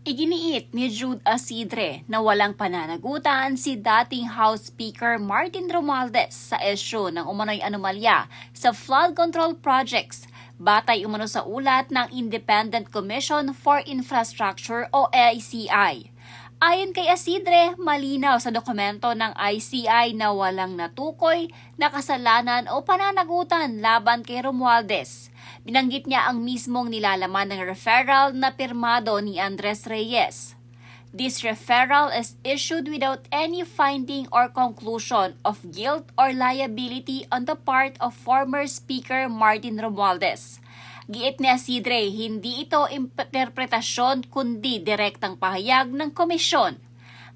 Iginiit ni Jude Asidre na walang pananagutan si dating House Speaker Martin Romualdez sa isyu ng umano'y anomalya sa flood control projects, batay umano sa ulat ng Independent Commission for Infrastructure o ICI. Ayon kay Asidre, malinaw sa dokumento ng ICI na walang natukoy na kasalanan o pananagutan laban kay Romualdez. Binanggit niya ang mismong nilalaman ng referral na pirmado ni Andres Reyes. This referral is issued without any finding or conclusion of guilt or liability on the part of former Speaker Martin Romualdez. Giit ni Asidre, hindi ito interpretasyon kundi direktang pahayag ng komisyon.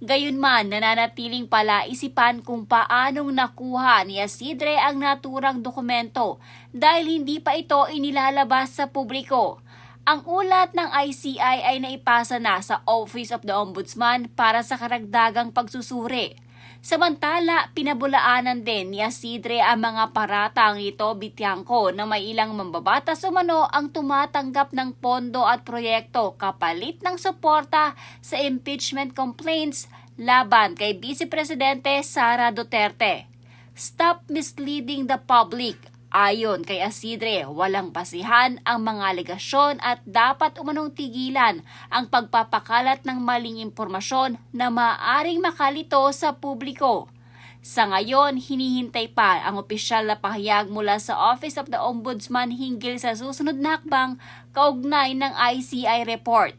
Gayunman, nananatiling palaisipan kung paanong nakuha ni Asidre ang naturang dokumento dahil hindi pa ito inilalabas sa publiko. Ang ulat ng ICI ay naipasa na sa Office of the Ombudsman para sa karagdagang pagsusuri. Samantala, pinabulaanan din ni Asidre ang mga paratang ito Bitiangco na may ilang mambabatas umano ang tumatanggap ng pondo at proyekto kapalit ng suporta sa impeachment complaints laban kay Vice Presidente Sara Duterte. Stop misleading the public. Ayon kay Asidre, walang basihan ang mga alegasyon at dapat umanong tigilan ang pagpapakalat ng maling impormasyon na maaaring makalito sa publiko. Sa ngayon, hinihintay pa ang opisyal na pahayag mula sa Office of the Ombudsman hinggil sa susunod na hakbang kaugnay ng ICI report.